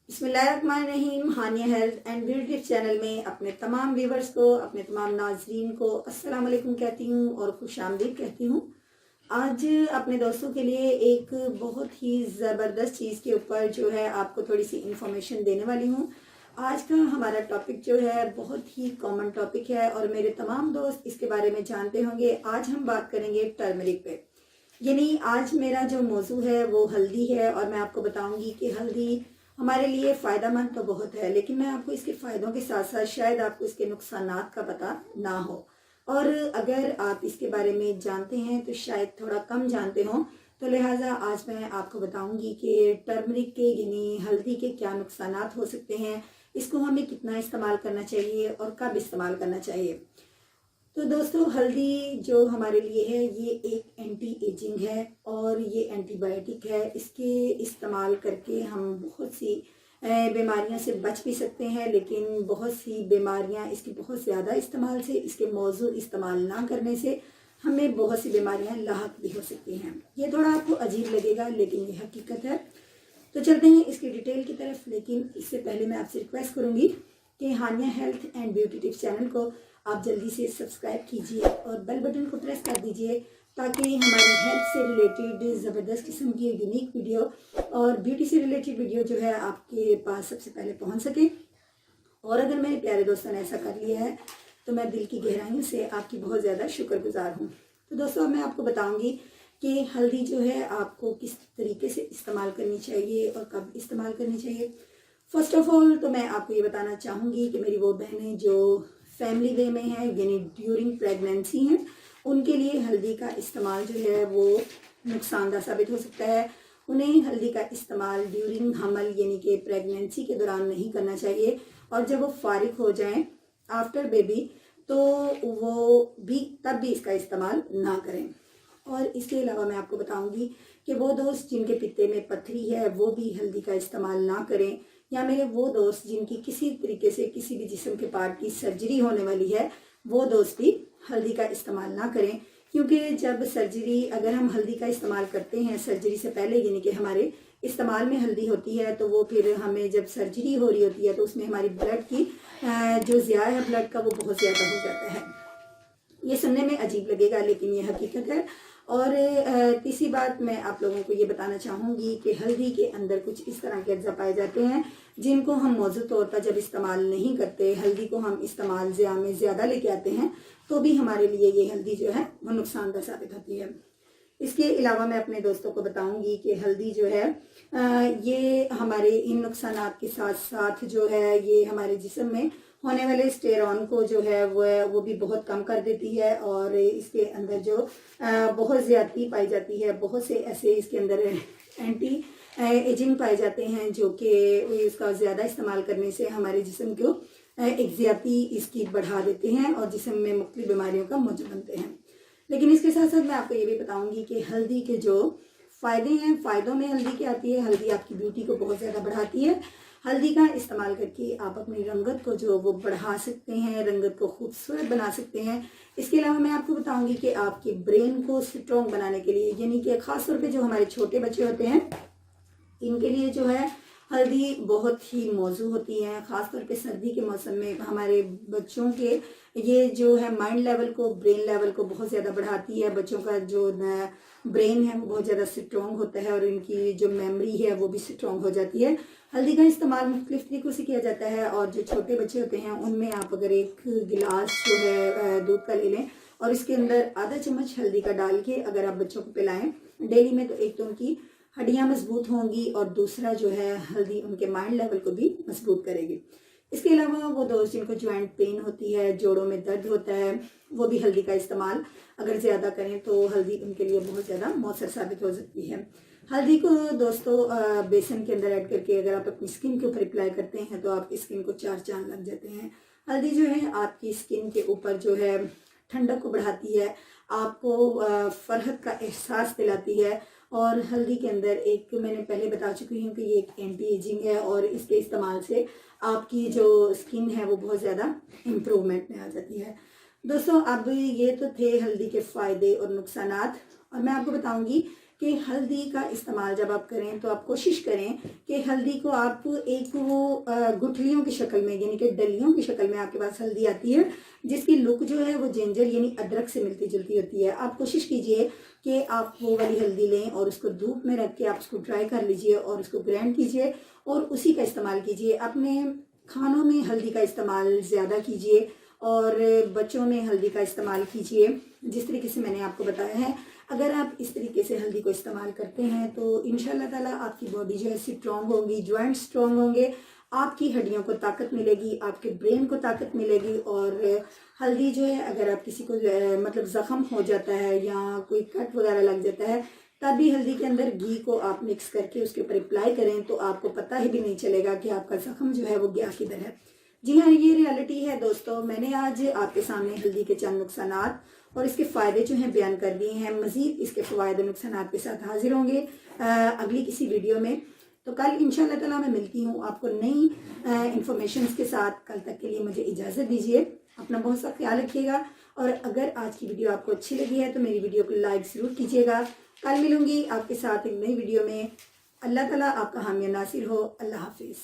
बिस्मिल्लाहिर्रहमानिर्रहीम। हानिया health and beauty channel में अपने तमाम व्यूवर्स को, अपने तमाम नाजरीन को अस्सलाम वालेकुम कहती हूँ और खुश आमदीद कहती हूँ। आज अपने दोस्तों के लिए एक बहुत ही ज़बरदस्त चीज़ के ऊपर जो है आपको थोड़ी सी इंफॉर्मेशन देने वाली हूँ। आज का हमारा टॉपिक जो है बहुत ही कॉमन टॉपिक है और मेरे तमाम दोस्त इसके बारे में जानते होंगे। आज हम बात करेंगे टर्मरिक पे, यानी आज मेरा जो मौजू है वो हल्दी है और मैं आपको बताऊंगी कि हल्दी हमारे लिए फ़ायदा मंद तो बहुत है, लेकिन मैं आपको इसके फ़ायदों के साथ साथ शायद आपको इसके नुकसानात का पता ना हो, और अगर आप इसके बारे में जानते हैं तो शायद थोड़ा कम जानते हो। तो लिहाजा आज मैं आपको बताऊंगी कि टर्मरिक के यानी हल्दी के क्या नुकसानात हो सकते हैं, इसको हमें कितना इस्तेमाल करना चाहिए और कब इस्तेमाल करना चाहिए। तो दोस्तों, हल्दी जो हमारे लिए है ये एक एंटी एजिंग है और ये एंटीबायोटिक है। इसके इस्तेमाल करके हम बहुत सी बीमारियों से बच भी सकते हैं, लेकिन बहुत सी बीमारियां इसके बहुत ज़्यादा इस्तेमाल से, इसके मौजूद इस्तेमाल ना करने से हमें बहुत सी बीमारियां लाहक भी हो सकती हैं। ये थोड़ा आपको अजीब लगेगा लेकिन ये हकीकत है। तो चलते हैं इसकी डिटेल की तरफ, लेकिन इससे पहले मैं आपसे रिक्वेस्ट करूँगी कि Hania health and beauty tips channel को आप जल्दी से सब्सक्राइब कीजिए और बेल बटन को प्रेस कर दीजिए ताकि हमारी हेल्थ से रिलेटेड ज़बरदस्त किस्म की यूनिक वीडियो और ब्यूटी से रिलेटेड वीडियो जो है आपके पास सबसे पहले पहुंच सके। और अगर मेरे प्यारे दोस्तों ने ऐसा कर लिया है तो मैं दिल की गहराइयों से आपकी बहुत ज़्यादा शुक्रगुजार हूँ। तो दोस्तों, मैं आपको बताऊँगी कि हल्दी जो है आपको किस तरीके से इस्तेमाल करनी चाहिए और कब इस्तेमाल करनी चाहिए। फर्स्ट ऑफ ऑल तो मैं आपको ये बताना चाहूँगी कि मेरी वो बहनें जो फैमिली वे में है यानी ड्यूरिंग प्रेगनेंसी हैं, उनके लिए हल्दी का इस्तेमाल जो है वो नुकसानदा साबित हो सकता है। उन्हें हल्दी का इस्तेमाल ड्यूरिंग हमल यानी कि प्रेगनेंसी के दौरान नहीं करना चाहिए, और जब वो फारिग हो जाएं आफ्टर बेबी तो वो भी तब भी इसका इस्तेमाल ना करें। और इसके अलावा मैं आपको बताऊंगी कि वो दोस्त जिनके पित्ते में पथरी है वो भी हल्दी का इस्तेमाल ना करें, या मेरे वो दोस्त जिनकी किसी तरीके से किसी भी जिस्म के पार्ट की सर्जरी होने वाली है वो दोस्त भी हल्दी का इस्तेमाल ना करें। क्योंकि जब सर्जरी अगर हम हल्दी का इस्तेमाल करते हैं सर्जरी से पहले यानी कि हमारे इस्तेमाल में हल्दी होती है, तो वो फिर हमें जब सर्जरी हो रही होती है तो उसमें हमारी ब्लड की जो ज़िया है ब्लड का वो बहुत ज़्यादा हो जाता है। ये सुनने में अजीब लगेगा लेकिन ये हकीकत है। और तीसरी बात मैं आप लोगों को ये बताना चाहूँगी कि हल्दी के अंदर कुछ इस तरह के अज्जा पाए जाते हैं जिनको हम मौजूद तौर पर जब इस्तेमाल नहीं करते, हल्दी को हम इस्तेमाल में ज़्यादा लेके आते हैं तो भी हमारे लिए ये हल्दी जो है वो नुकसानदा साबित होती है। इसके अलावा मैं अपने दोस्तों को बताऊंगी कि हल्दी जो है ये हमारे इन नुकसानात के साथ साथ जो है ये हमारे जिस्म में होने वाले स्टेरॉन को जो है वो भी बहुत कम कर देती है, और इसके अंदर जो बहुत ज़्यादती पाई जाती है, बहुत से ऐसे इसके अंदर एंटी एजिंग पाए जाते हैं जो कि इसका ज़्यादा इस्तेमाल करने से हमारे जिस्म को एक ज़्यादती इसकी बढ़ा देते हैं और जिस्म में मुख्तलिफ बीमारियों का मूजब बनते हैं। लेकिन इसके साथ साथ मैं आपको ये भी बताऊंगी कि हल्दी के जो फ़ायदे हैं, फ़ायदों में हल्दी क्या आती है, हल्दी आपकी ब्यूटी को बहुत ज़्यादा बढ़ाती है। हल्दी का इस्तेमाल करके आप अपनी रंगत को जो वो बढ़ा सकते हैं, रंगत को खूबसूरत बना सकते हैं। इसके अलावा मैं आपको बताऊंगी कि आपके ब्रेन को स्ट्रॉन्ग बनाने के लिए, यानी कि ख़ास तौर पे जो हमारे छोटे बच्चे होते हैं इनके लिए जो है हल्दी बहुत ही मौजू होती है। ख़ास तौर पे सर्दी के मौसम में हमारे बच्चों के ये जो है माइंड लेवल को, ब्रेन लेवल को बहुत ज़्यादा बढ़ाती है। बच्चों का जो ब्रेन है वो बहुत ज़्यादा स्ट्रॉन्ग होता है और इनकी जो मेमोरी है वो भी स्ट्रॉन्ग हो जाती है। हल्दी का इस्तेमाल मुख्तलिफ तरीक़ों से किया जाता है, और जो छोटे बच्चे होते हैं उनमें आप अगर एक गिलास जो है दूध का ले लें और इसके अंदर आधा चम्मच हल्दी का डाल के अगर आप बच्चों को पिलाएं डेली में, तो एक तो उनकी हड्डियां मजबूत होंगी और दूसरा जो है हल्दी उनके माइंड लेवल को भी मजबूत करेगी। इसके अलावा वो दोस्त जिनको जॉइंट पेन होती है, जोड़ों में दर्द होता है, वो भी हल्दी का इस्तेमाल अगर ज़्यादा करें तो हल्दी उनके लिए बहुत ज़्यादा मौसर साबित हो सकती है। हल्दी को दोस्तों बेसन के अंदर ऐड करके अगर आप अपनी स्किन के ऊपर अप्लाई करते हैं तो आपकी स्किन को 4 चांद लग जाते हैं। हल्दी जो है आपकी स्किन के ऊपर जो है ठंडक को बढ़ाती है, आपको फरहत का एहसास दिलाती है, और हल्दी के अंदर एक मैंने पहले बता चुकी हूँ कि ये एक एंटी एजिंग है और इसके इस्तेमाल से आपकी जो स्किन है वो बहुत ज़्यादा इम्प्रूवमेंट में आ जाती है। दोस्तों, अब ये तो थे हल्दी के फ़ायदे और नुकसानात, और मैं आपको बताऊंगी کہ ہلدی کا استعمال جب آپ کریں تو آپ کوشش کریں کہ ہلدی کو آپ ایک وہ گٹھلیوں کی شکل میں یعنی کہ ڈلیوں کی شکل میں آپ کے پاس ہلدی آتی ہے جس کی لک جو ہے وہ جنجر یعنی ادرک سے ملتی جلتی ہوتی ہے. آپ کوشش کیجئے کہ آپ وہ والی ہلدی لیں اور اس کو دھوپ میں رکھ کے آپ اس کو ڈرائی کر لیجئے اور اس کو گرینڈ کیجئے اور اسی کا استعمال کیجئے. اپنے کھانوں میں ہلدی کا استعمال زیادہ کیجئے اور بچوں میں ہلدی کا استعمال کیجئے جس طریقے سے میں نے آپ کو بتایا ہے. اگر آپ اس طریقے سے ہلدی کو استعمال کرتے ہیں تو انشاءاللہ تعالیٰ آپ کی باڈی جو ہے اسٹرانگ ہوگی, جوائنٹ اسٹرانگ ہوں گے, آپ کی ہڈیوں کو طاقت ملے گی, آپ کے برین کو طاقت ملے گی. اور ہلدی جو ہے اگر آپ کسی کو مطلب زخم ہو جاتا ہے یا کوئی کٹ وغیرہ لگ جاتا ہے تب بھی ہلدی کے اندر گھی کو آپ مکس کر کے اس کے اوپر اپلائی کریں تو آپ کو پتہ ہی بھی نہیں چلے گا کہ آپ کا زخم جو ہے وہ گیا کدھر ہے. جی ہاں, یہ ریالٹی ہے دوستو. میں نے آج آپ کے سامنے ہلدی کے چند نقصانات اور اس کے فائدے جو ہیں بیان کر دیے ہیں. مزید اس کے فوائد و نقصانات کے ساتھ حاضر ہوں گے اگلی کسی ویڈیو میں. تو کل انشاءاللہ تعالیٰ میں ملتی ہوں آپ کو نئی انفارمیشنز کے ساتھ. کل تک کے لیے مجھے اجازت دیجیے. اپنا بہت سا خیال رکھیے گا اور اگر آج کی ویڈیو آپ کو اچھی لگی ہے تو میری ویڈیو کو لائک ضرور کیجیے گا. کل ملوں گی آپ کے ساتھ ایک نئی ویڈیو میں. اللہ تعالیٰ آپ کا حامی و ناصر ہو. اللہ حافظ.